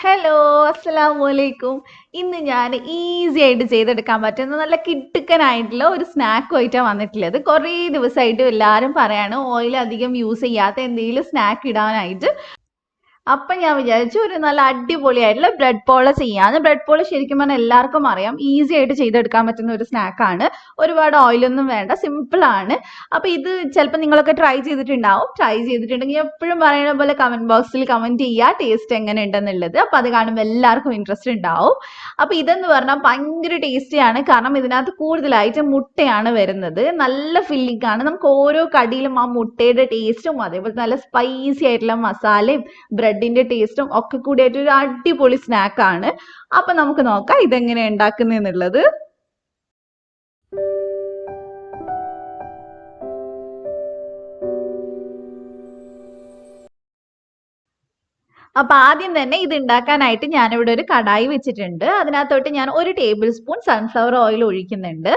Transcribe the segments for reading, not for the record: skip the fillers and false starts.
Hello, അസ്സലാമലൈക്കും. ഇന്ന് ഞാൻ ഈസി ആയിട്ട് ചെയ്തെടുക്കാൻ പറ്റുന്ന നല്ല കിടുക്കനായിട്ടുള്ള ഒരു സ്നാക്ക് ആയിട്ടാണ് വന്നിട്ടുള്ളത്. കുറേ ദിവസമായിട്ട് എല്ലാവരും പറയാണ് ഓയിൽ അധികം യൂസ് ചെയ്യാത്ത എന്തെങ്കിലും സ്നാക്ക് ഇടാനായിട്ട്. അപ്പം ഞാൻ വിചാരിച്ചു ഒരു നല്ല അടിപൊളിയായിട്ടുള്ള ബ്രെഡ് പോള ചെയ്യാന്ന്. ബ്രെഡ് പോള ശരിക്കും പറഞ്ഞാൽ എല്ലാവർക്കും അറിയാം, ഈസി ആയിട്ട് ചെയ്തെടുക്കാൻ പറ്റുന്ന ഒരു സ്നാക്കാണ്. ഒരുപാട് ഓയിലൊന്നും വേണ്ട, സിമ്പിൾ ആണ്. അപ്പൊ ഇത് ചിലപ്പോൾ നിങ്ങളൊക്കെ ട്രൈ ചെയ്തിട്ടുണ്ടാവും. ട്രൈ ചെയ്തിട്ടുണ്ടെങ്കിൽ എപ്പോഴും പറയുന്ന പോലെ കമന്റ് ബോക്സിൽ കമന്റ് ചെയ്യുക ടേസ്റ്റ് എങ്ങനെ ഉണ്ടെന്നുള്ളത്. അപ്പൊ അത് കാണുമ്പോൾ എല്ലാവർക്കും ഇൻട്രസ്റ്റ് ഉണ്ടാവും. അപ്പൊ ഇതെന്ന് പറഞ്ഞാൽ ഭയങ്കര ടേസ്റ്റിയാണ്, കാരണം ഇതിനകത്ത് കൂടുതലായിട്ട് മുട്ടയാണ് വരുന്നത്. നല്ല ഫില്ലിംഗ് ആണ്. നമുക്ക് ഓരോ കടിയിലും ആ മുട്ടയുടെ ടേസ്റ്റും അതേപോലെ നല്ല സ്പൈസി ആയിട്ടുള്ള മസാലയും ബ്രെഡിന്റെ ടേസ്റ്റും ഒക്കെ കൂടിയായിട്ട് ഒരു അടിപൊളി സ്നാക്ക് ആണ്. അപ്പൊ നമുക്ക് നോക്കാം ഇതെങ്ങനെ ഉണ്ടാക്കുന്നുള്ളത്. അപ്പൊ ആദ്യം തന്നെ ഇത് ഉണ്ടാക്കാനായിട്ട് ഞാനിവിടെ ഒരു കടായി വെച്ചിട്ടുണ്ട്. അതിനകത്തോട്ട് ഞാൻ 1 ടേബിൾ സ്പൂൺ സൺഫ്ലവർ ഓയിൽ ഒഴിക്കുന്നുണ്ട്.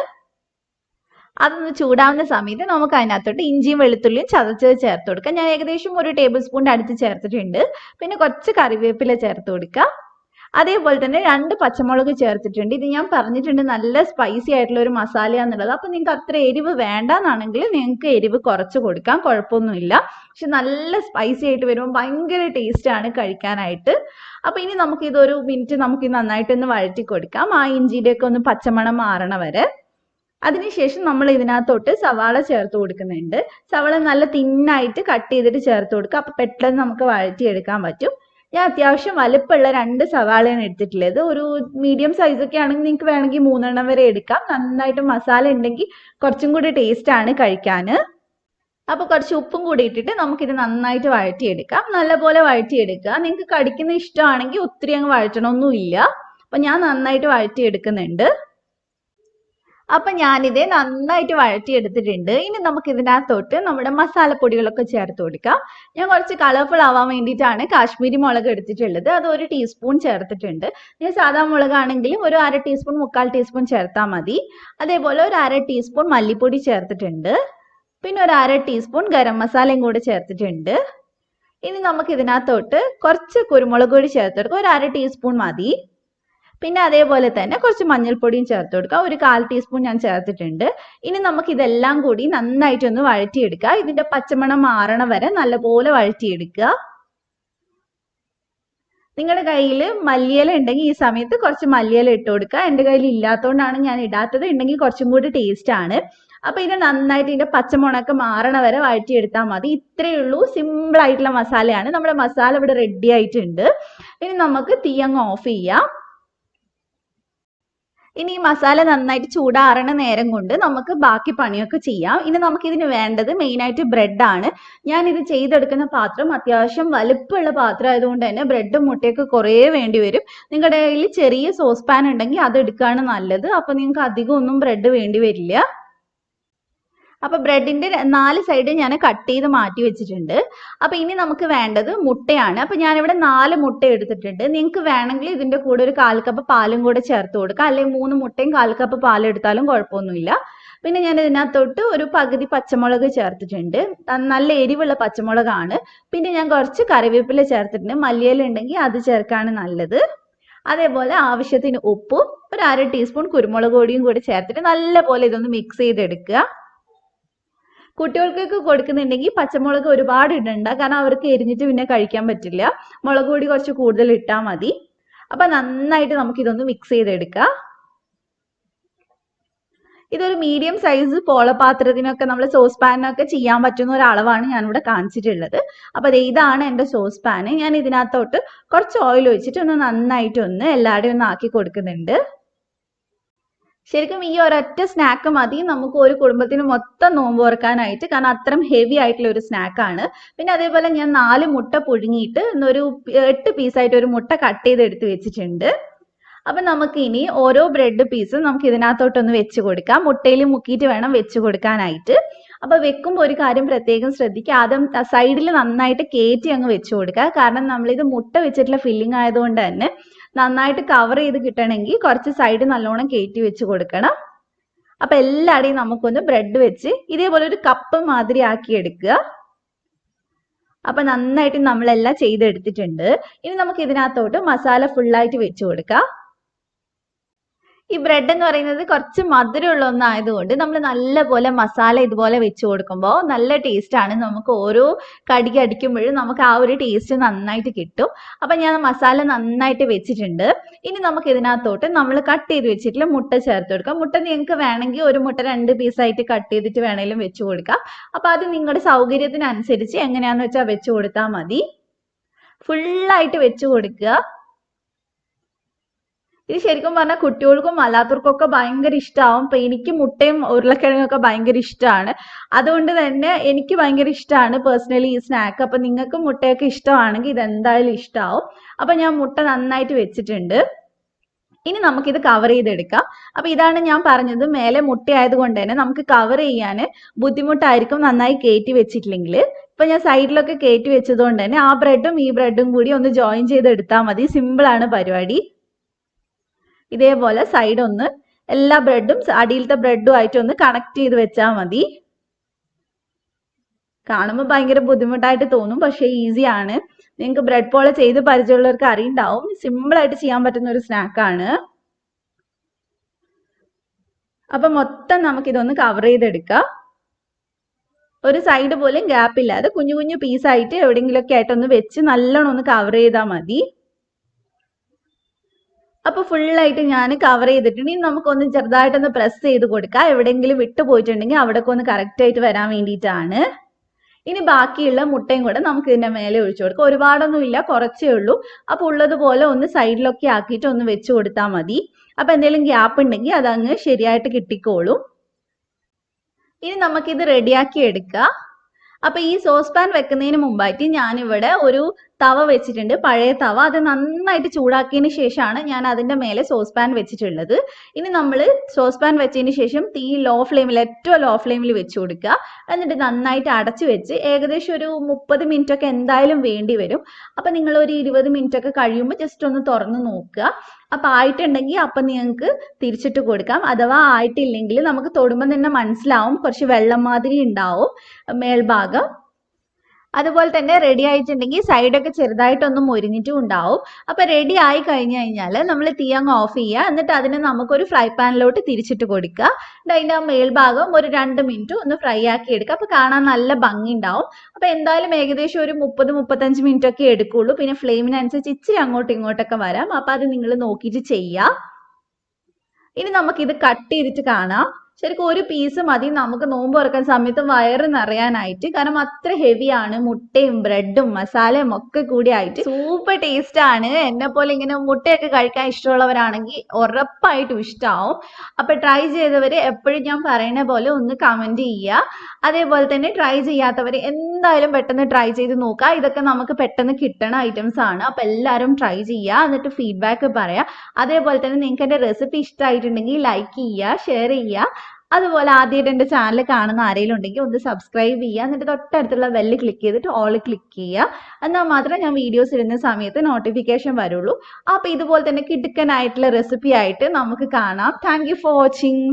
അതൊന്ന് ചൂടാവുന്ന സമയത്ത് നമുക്ക് അതിനകത്തോട്ട് ഇഞ്ചിയും വെളുത്തുള്ളിയും ചതച്ചത് ചേർത്ത് കൊടുക്കാം. ഞാൻ ഏകദേശം 1 ടേബിൾ സ്പൂൺ അടുത്ത് ചേർത്തിട്ടുണ്ട്. പിന്നെ കുറച്ച് കറിവേപ്പില ചേർത്ത് കൊടുക്കാം. അതേപോലെ തന്നെ 2 പച്ചമുളക് ചേർത്തിട്ടുണ്ട്. ഇത് ഞാൻ പറഞ്ഞിട്ടുണ്ട് നല്ല സ്പൈസി ആയിട്ടുള്ള ഒരു മസാലയാന്നുള്ളത്. അപ്പൊ നിങ്ങൾക്ക് അത്ര എരിവ് വേണ്ടാന്നാണെങ്കിൽ നിങ്ങൾക്ക് എരിവ് കുറച്ച് കൊടുക്കാം, കുഴപ്പമൊന്നുമില്ല. പക്ഷെ നല്ല സ്പൈസി ആയിട്ട് വരുമ്പോൾ ഭയങ്കര ടേസ്റ്റ് ആണ് കഴിക്കാനായിട്ട്. അപ്പൊ ഇനി നമുക്ക് ഇതൊരു മിനിറ്റ് നമുക്ക് നന്നായിട്ടൊന്ന് വഴറ്റി കൊടുക്കാം, ആ ഇഞ്ചിയുടെ ഒക്കെ ഒന്ന് പച്ചമണം മാറണ വരെ. അതിനുശേഷം നമ്മൾ ഇതിനകത്തോട്ട് സവാള ചേർത്ത് കൊടുക്കുന്നുണ്ട്. സവാള നല്ല തിന്നായിട്ട് കട്ട് ചെയ്തിട്ട് ചേർത്ത് കൊടുക്കുക. അപ്പൊ പെട്ടെന്ന് നമുക്ക് വഴറ്റിയെടുക്കാൻ പറ്റും. ഞാൻ അത്യാവശ്യം വലുപ്പമുള്ള 2 സവാളയാണ് എടുത്തിട്ടുള്ളത്. ഒരു മീഡിയം സൈസ് ഒക്കെ ആണെങ്കിൽ നിങ്ങൾക്ക് വേണമെങ്കിൽ 3 വരെ എടുക്കാം. നന്നായിട്ട് മസാല ഉണ്ടെങ്കിൽ കുറച്ചും കൂടി ടേസ്റ്റ് ആണ് കഴിക്കാൻ. അപ്പൊ കുറച്ച് ഉപ്പും കൂടി ഇട്ടിട്ട് നമുക്കിത് നന്നായിട്ട് വഴറ്റിയെടുക്കാം. നല്ലപോലെ വഴറ്റിയെടുക്കുക. നിങ്ങൾക്ക് കടിക്കുന്ന ഇഷ്ടമാണെങ്കിൽ ഒത്തിരി അങ്ങ് വഴറ്റണമൊന്നുമില്ല. അപ്പൊ ഞാൻ നന്നായിട്ട് വഴറ്റിയെടുക്കുന്നുണ്ട്. അപ്പൊ ഞാനിത് നന്നായിട്ട് വഴറ്റിയെടുത്തിട്ടുണ്ട്. ഇനി നമുക്ക് ഇതിനകത്തോട്ട് നമ്മുടെ മസാലപ്പൊടികളൊക്കെ ചേർത്ത് കൊടുക്കാം. ഞാൻ കുറച്ച് കളർഫുൾ ആവാൻ വേണ്ടിയിട്ടാണ് കാശ്മീരി മുളക് എടുത്തിട്ടുള്ളത്. അത് 1 ടീസ്പൂൺ ചേർത്തിട്ടുണ്ട്. ഞാൻ സാധാ മുളകാണെങ്കിലും ഒരു 1/2 ടീസ്പൂൺ 3/4 ടീസ്പൂൺ ചേർത്താൽ മതി. അതേപോലെ ഒരു 1/2 ടീസ്പൂൺ മല്ലിപ്പൊടി ചേർത്തിട്ടുണ്ട്. പിന്നെ ഒരു 1/2 ടീസ്പൂൺ ഗരം മസാലയും കൂടെ ചേർത്തിട്ടുണ്ട്. ഇനി നമുക്ക് ഇതിനകത്തോട്ട് കുറച്ച് കുരുമുളക് പൊടി ചേർത്ത് കൊടുക്കാം. ഒരു 1/2 ടീസ്പൂൺ മതി. പിന്നെ അതേപോലെ തന്നെ കുറച്ച് മഞ്ഞൾപ്പൊടിയും ചേർത്ത് കൊടുക്കുക. ഒരു 1/4 ടീസ്പൂൺ ഞാൻ ചേർത്തിട്ടുണ്ട്. ഇനി നമുക്ക് ഇതെല്ലാം കൂടി നന്നായിട്ടൊന്ന് വഴറ്റിയെടുക്കുക. ഇതിന്റെ പച്ചമണം മാറണ വരെ നല്ലപോലെ വഴറ്റിയെടുക്കുക. നിങ്ങളുടെ കയ്യിൽ മല്ലിയില ഉണ്ടെങ്കിൽ ഈ സമയത്ത് കുറച്ച് മല്ലിയില ഇട്ട് കൊടുക്കുക. എൻ്റെ കയ്യിൽ ഇല്ലാത്തതുകൊണ്ടാണ് ഞാൻ ഇടാത്തത്. ഉണ്ടെങ്കിൽ കുറച്ചും കൂടി ടേസ്റ്റ് ആണ്. അപ്പൊ ഇത് നന്നായിട്ട് ഇതിന്റെ പച്ചമുളകൊക്കെ മാറണ വരെ വഴറ്റിയെടുത്താൽ മതി. ഇത്രയേ ഉള്ളൂ, സിമ്പിൾ ആയിട്ടുള്ള മസാലയാണ്. നമ്മുടെ മസാല ഇവിടെ റെഡി ആയിട്ടുണ്ട്. ഇനി നമുക്ക് തീ അങ്ങ് ഓഫ് ചെയ്യാം. ഇനി ഈ മസാല നന്നായിട്ട് ചൂടാറണ നേരം കൊണ്ട് നമുക്ക് ബാക്കി പണിയൊക്കെ ചെയ്യാം. ഇനി നമുക്ക് ഇതിന് വേണ്ടത് മെയിനായിട്ട് ബ്രെഡാണ്. ഞാൻ ഇത് ചെയ്തെടുക്കുന്ന പാത്രം അത്യാവശ്യം വലുപ്പമുള്ള പാത്രം ആയതുകൊണ്ട് തന്നെ ബ്രെഡും മുട്ടയൊക്കെ കുറേ വേണ്ടി വരും. നിങ്ങളുടെ കയ്യിൽ ചെറിയ സോസ് പാൻ ഉണ്ടെങ്കിൽ അത് എടുക്കുകയാണ് നല്ലത്. അപ്പൊ നിങ്ങൾക്ക് അധികം ഒന്നും ബ്രെഡ് വേണ്ടി വരില്ല. അപ്പൊ ബ്രെഡിന്റെ 4 സൈഡ് ഞാൻ കട്ട് ചെയ്ത് മാറ്റി വെച്ചിട്ടുണ്ട്. അപ്പൊ ഇനി നമുക്ക് വേണ്ടത് മുട്ടയാണ്. അപ്പൊ ഞാനിവിടെ 4 മുട്ട എടുത്തിട്ടുണ്ട്. നിങ്ങൾക്ക് വേണമെങ്കിൽ ഇതിന്റെ കൂടെ ഒരു 1/4 കപ്പ് പാലും കൂടെ ചേർത്ത് കൊടുക്കാം, അല്ലെങ്കിൽ 3 മുട്ടയും 1/4 കപ്പ് പാൽ എടുത്താലും കുഴപ്പമൊന്നുമില്ല. പിന്നെ ഞാൻ ഇതിനകത്തോട്ട് ഒരു പകുതി പച്ചമുളക് ചേർത്തിട്ടുണ്ട്. നല്ല എരിവുള്ള പച്ചമുളകാണ്. പിന്നെ ഞാൻ കുറച്ച് കറിവേപ്പില ചേർത്തിട്ടുണ്ട്. മല്ലിയില ഉണ്ടെങ്കിൽ അത് ചേർക്കാണ് നല്ലത്. അതേപോലെ ആവശ്യത്തിന് ഉപ്പും ഒരു 1/2 ടീസ്പൂൺ കുരുമുളക് പൊടിയും കൂടി ചേർത്തിട്ട് നല്ലപോലെ ഇതൊന്ന് മിക്സ് ചെയ്തെടുക്കുക. കുട്ടികൾക്കൊക്കെ കൊടുക്കുന്നുണ്ടെങ്കിൽ പച്ചമുളക് ഒരുപാട് ഇടണ്ട, കാരണം അവർക്ക് എരിഞ്ഞിട്ട് പിന്നെ കഴിക്കാൻ പറ്റില്ല. മുളക് പൊടി കുറച്ച് കൂടുതൽ ഇട്ടാൽ മതി. അപ്പൊ നന്നായിട്ട് നമുക്ക് ഇതൊന്ന് മിക്സ് ചെയ്തെടുക്കാം. ഇതൊരു മീഡിയം സൈസ് പോളപാത്രത്തിനൊക്കെ നമ്മൾ സോസ് പാനിനൊക്കെ ചെയ്യാൻ പറ്റുന്ന ഒരു അളവാണ് ഞാനിവിടെ കാണിച്ചിട്ടുള്ളത്. അപ്പൊ ഇതാണ് എൻ്റെ സോസ് പാന്. ഞാൻ ഇതിനകത്തോട്ട് കുറച്ച് ഓയിൽ ഒഴിച്ചിട്ട് ഒന്ന് നന്നായിട്ട് എല്ലാവരുടെയും ഒന്ന് ആക്കി കൊടുക്കുന്നുണ്ട്. ശരിക്കും ഈ ഒരൊറ്റ സ്നാക്ക് മതി നമുക്ക് ഒരു കുടുംബത്തിന് മൊത്തം നോമ്പ് തുറക്കാനായിട്ട്, കാരണം അത്രയും ഹെവി ആയിട്ടുള്ള ഒരു സ്നാക്കാണ്. പിന്നെ അതേപോലെ ഞാൻ 4 മുട്ട പുഴുങ്ങിയിട്ട് ഒരു 8 പീസായിട്ട് ഒരു മുട്ട കട്ട് ചെയ്ത് എടുത്ത് വെച്ചിട്ടുണ്ട്. അപ്പൊ നമുക്ക് ഇനി ഓരോ ബ്രെഡ് പീസും നമുക്ക് ഇതിനകത്തോട്ടൊന്ന് വെച്ച് കൊടുക്കാം. മുട്ടയിൽ മുക്കിയിട്ട് വേണം വെച്ച് കൊടുക്കാനായിട്ട്. അപ്പൊ വെക്കുമ്പോൾ ഒരു കാര്യം പ്രത്യേകം ശ്രദ്ധിക്കുക, ആദ്യം സൈഡിൽ നന്നായിട്ട് കയറ്റി അങ്ങ് വെച്ച് കൊടുക്കുക. കാരണം നമ്മളിത് മുട്ട വെച്ചിട്ടുള്ള ഫില്ലിംഗ് ആയതുകൊണ്ട് തന്നെ നന്നായിട്ട് കവർ ചെയ്ത് കിട്ടണമെങ്കിൽ കുറച്ച് സൈഡ് നല്ലോണം കയറ്റി വെച്ച് കൊടുക്കണം. അപ്പൊ എല്ലായിടെയും നമുക്കൊന്ന് ബ്രെഡ് വെച്ച് ഇതേപോലെ ഒരു കപ്പ് മാതിരി ആക്കി എടുക്കുക. അപ്പൊ നന്നായിട്ട് നമ്മളെല്ലാം ചെയ്തെടുത്തിട്ടുണ്ട്. ഇനി നമുക്ക് ഇതിനകത്തോട്ട് മസാല ഫുള്ളായിട്ട് വെച്ച് കൊടുക്കാം. ഈ ബ്രെഡ് എന്ന് പറയുന്നത് കുറച്ച് മധുരമുള്ള ഒന്നായതുകൊണ്ട് നമ്മൾ നല്ലപോലെ മസാല ഇതുപോലെ വെച്ച് കൊടുക്കുമ്പോൾ നല്ല ടേസ്റ്റ് ആണ്. നമുക്ക് ഓരോ കടിക്ക് അടിക്കുമ്പോഴും നമുക്ക് ആ ഒരു ടേസ്റ്റ് നന്നായിട്ട് കിട്ടും. അപ്പൊ ഞാൻ മസാല നന്നായിട്ട് വെച്ചിട്ടുണ്ട്. ഇനി നമുക്ക് ഇതിനകത്തോട്ട് നമ്മൾ കട്ട് ചെയ്ത് വെച്ചിട്ടുള്ള മുട്ട ചേർത്ത് കൊടുക്കാം. മുട്ട നിങ്ങൾക്ക് വേണമെങ്കിൽ ഒരു മുട്ട 2 പീസായിട്ട് കട്ട് ചെയ്തിട്ട് വേണമെങ്കിലും വെച്ച് കൊടുക്കാം. അപ്പൊ അത് നിങ്ങളുടെ സൗകര്യത്തിനനുസരിച്ച് എങ്ങനെയാന്ന് വെച്ചാൽ വെച്ച് കൊടുത്താൽ മതി. ഫുള്ളായിട്ട് വെച്ച് കൊടുക്കുക. ഇത് ശരിക്കും പറഞ്ഞാൽ കുട്ടികൾക്കും അല്ലാത്തവർക്കൊക്കെ ഭയങ്കര ഇഷ്ടമാവും. ഇപ്പൊ എനിക്ക് മുട്ടയും ഉരുളക്കിഴങ്ങൊക്കെ ഭയങ്കര ഇഷ്ടമാണ്. അതുകൊണ്ട് തന്നെ എനിക്ക് ഭയങ്കര ഇഷ്ടമാണ് പേഴ്സണലി ഈ സ്നാക്ക്. അപ്പൊ നിങ്ങൾക്ക് മുട്ടയൊക്കെ ഇഷ്ടമാണെങ്കിൽ ഇത് എന്തായാലും ഇഷ്ടമാവും. അപ്പൊ ഞാൻ മുട്ട നന്നായിട്ട് വെച്ചിട്ടുണ്ട്. ഇനി നമുക്കിത് കവർ ചെയ്തെടുക്കാം. അപ്പൊ ഇതാണ് ഞാൻ പറഞ്ഞത്, മേലെ മുട്ട ആയതുകൊണ്ട് തന്നെ നമുക്ക് കവർ ചെയ്യാൻ ബുദ്ധിമുട്ടായിരിക്കും നന്നായി കയറ്റി വെച്ചിട്ടില്ലെങ്കിൽ. ഇപ്പൊ ഞാൻ സൈഡിലൊക്കെ കയറ്റി വെച്ചത് കൊണ്ട് തന്നെ ആ ബ്രെഡും ഈ ബ്രെഡും കൂടി ഒന്ന് ജോയിൻ ചെയ്ത് എടുത്താൽ മതി. സിമ്പിൾ ആണ് പരിപാടി. ഇതേപോലെ സൈഡ് ഒന്ന് എല്ലാ ബ്രെഡും അടിയിലത്തെ ബ്രെഡും ആയിട്ട് ഒന്ന് കണക്ട് ചെയ്ത് വെച്ചാൽ മതി. കാണുമ്പോൾ ഭയങ്കര ബുദ്ധിമുട്ടായിട്ട് തോന്നും, പക്ഷെ ഈസിയാണ്. നിങ്ങൾക്ക് ബ്രെഡ് പോള ചെയ്ത് പരിചയമുള്ളവർക്ക് അറിയുണ്ടാവും. സിമ്പിൾ ആയിട്ട് ചെയ്യാൻ പറ്റുന്ന ഒരു സ്നാക്കാണ്. അപ്പൊ മൊത്തം നമുക്കിതൊന്ന് കവർ ചെയ്തെടുക്കാം. ഒരു സൈഡ് പോലും ഗ്യാപ്പ് ഇല്ലാതെ കുഞ്ഞു കുഞ്ഞു പീസായിട്ട് എവിടെയെങ്കിലുമൊക്കെ ആയിട്ടൊന്ന് വെച്ച് നല്ലോണം ഒന്ന് കവർ ചെയ്താൽ മതി. അപ്പൊ ഫുള്ളായിട്ട് ഞാൻ കവർ ചെയ്തിട്ടുണ്ട്. ഇനി നമുക്കൊന്ന് ചെറുതായിട്ടൊന്ന് പ്രസ് ചെയ്ത് കൊടുക്കാം. എവിടെയെങ്കിലും വിട്ടു പോയിട്ടുണ്ടെങ്കിൽ അവിടെയൊക്കെ ഒന്ന് കറക്റ്റ് ആയിട്ട് വരാൻ വേണ്ടിയിട്ടാണ്. ഇനി ബാക്കിയുള്ള മുട്ടയും കൂടെ നമുക്ക് ഇതിന്റെ മേലെ ഒഴിച്ചു കൊടുക്കാം. ഒരുപാടൊന്നും ഇല്ല, കുറച്ചേ ഉള്ളൂ. അപ്പൊ ഉള്ളതുപോലെ ഒന്ന് സൈഡിലൊക്കെ ആക്കിയിട്ട് ഒന്ന് വെച്ച് കൊടുത്താൽ മതി. അപ്പൊ എന്തെങ്കിലും ഗ്യാപ്പ് ഉണ്ടെങ്കിൽ അതങ്ങ് ശരിയായിട്ട് കിട്ടിക്കോളും. ഇനി നമുക്കിത് റെഡിയാക്കി എടുക്കാം. അപ്പൊ ഈ സോസ് പാൻ വെക്കുന്നതിന് മുമ്പായിട്ട് ഞാനിവിടെ ഒരു തവ വെച്ചിട്ടുണ്ട്, പഴയ തവ. അത് നന്നായിട്ട് ചൂടാക്കിയതിന് ശേഷമാണ് ഞാൻ അതിന്റെ മേലെ സോസ് പാൻ വെച്ചിട്ടുള്ളത്. ഇനി നമ്മൾ സോസ് പാൻ വെച്ചതിന് ശേഷം തീ ലോ ഫ്ലെയിമിൽ, ഏറ്റവും ലോ ഫ്ലെയിമിൽ വെച്ച് കൊടുക്കുക. എന്നിട്ട് നന്നായിട്ട് അടച്ചു വെച്ച് ഏകദേശം ഒരു 30 മിനിറ്റ് ഒക്കെ എന്തായാലും വേണ്ടി വരും. അപ്പൊ നിങ്ങൾ ഒരു 20 മിനിറ്റ് ഒക്കെ കഴിയുമ്പോൾ ജസ്റ്റ് ഒന്ന് തുറന്ന് നോക്കുക. അപ്പൊ ആയിട്ടുണ്ടെങ്കിൽ അപ്പൊ നിങ്ങൾക്ക് തിരിച്ചിട്ട് കൊടുക്കാം. അഥവാ ആയിട്ടില്ലെങ്കിൽ നമുക്ക് തൊടുമ്പോൾ തന്നെ മനസ്സിലാവും, കുറച്ച് വെള്ളം മാതിരി ഉണ്ടാവും മേൽഭാഗം. അതുപോലെ തന്നെ റെഡി ആയിട്ടുണ്ടെങ്കിൽ സൈഡൊക്കെ ചെറുതായിട്ടൊന്ന് മൊരിഞ്ഞിട്ടും ഉണ്ടാവും. അപ്പൊ റെഡി ആയി കഴിഞ്ഞു കഴിഞ്ഞാൽ നമ്മൾ തീ അങ്ങ് ഓഫ് ചെയ്യുക. എന്നിട്ട് അതിനെ നമുക്കൊരു ഫ്രൈ പാനിലോട്ട് തിരിച്ചിട്ട് കൊടുക്കുക. അതിന്റെ ആ മേൽഭാഗം ഒരു 2 മിനിറ്റ് ഒന്ന് ഫ്രൈ ആക്കി എടുക്കുക. അപ്പൊ കാണാൻ നല്ല ഭംഗി ഉണ്ടാവും. അപ്പൊ എന്തായാലും ഏകദേശം ഒരു 30-35 മിനിറ്റ് ഒക്കെ എടുക്കുള്ളൂ. പിന്നെ ഫ്ലെയിമിനനുസരിച്ച് ഇച്ചിരി അങ്ങോട്ടും ഇങ്ങോട്ടൊക്കെ വരാം. അപ്പൊ അത് നിങ്ങൾ നോക്കിയിട്ട് ചെയ്യുക. ഇനി നമുക്കിത് കട്ട് ചെയ്തിട്ട് കാണാം. ശരിക്കും ഒരു പീസ് മതി നമുക്ക് നോമ്പ് തുറക്കുന്ന സമയത്ത് വയറ് നിറയാനായിട്ട്. കാരണം അത്ര ഹെവിയാണ്. മുട്ടയും ബ്രെഡും മസാലയും ഒക്കെ കൂടി ആയിട്ട് സൂപ്പർ ടേസ്റ്റ് ആണ്. എന്നെ പോലെ ഇങ്ങനെ മുട്ടയൊക്കെ കഴിക്കാൻ ഇഷ്ടമുള്ളവരാണെങ്കിൽ ഉറപ്പായിട്ടും ഇഷ്ടമാവും. അപ്പൊ ട്രൈ ചെയ്തവര് എപ്പോഴും ഞാൻ പറയുന്ന പോലെ ഒന്ന് കമന്റ് ചെയ്യുക. അതേപോലെ തന്നെ ട്രൈ ചെയ്യാത്തവര് എന്തായാലും പെട്ടെന്ന് ട്രൈ ചെയ്ത് നോക്കുക. ഇതൊക്കെ നമുക്ക് പെട്ടെന്ന് കിട്ടണ ഐറ്റംസ് ആണ്. അപ്പൊ എല്ലാവരും ട്രൈ ചെയ്യുക, എന്നിട്ട് ഫീഡ്ബാക്ക് പറയാം. അതേപോലെ തന്നെ നിങ്ങൾക്ക് എന്റെ റെസിപ്പി ഇഷ്ടമായിട്ടുണ്ടെങ്കിൽ ലൈക്ക് ചെയ്യുക, ഷെയർ ചെയ്യുക. അതുപോലെ ആദ്യമായിട്ട് എൻ്റെ ചാനൽ കാണുന്ന ആരെങ്കിലും ഉണ്ടെങ്കിൽ ഒന്ന് സബ്സ്ക്രൈബ് ചെയ്യുക. എന്നിട്ട് തൊട്ടടുത്തുള്ള ബെല്ല് ക്ലിക്ക് ചെയ്തിട്ട് ഓൾ ക്ലിക്ക് ചെയ്യുക. എന്നാൽ മാത്രമേ ഞാൻ വീഡിയോസ് ഇടുന്ന സമയത്ത് നോട്ടിഫിക്കേഷൻ വരുള്ളൂ. അപ്പോൾ ഇതുപോലെ തന്നെ കിടുക്കനായിട്ടുള്ള റെസിപ്പി ആയിട്ട് നമുക്ക് കാണാം. Thank you for watching.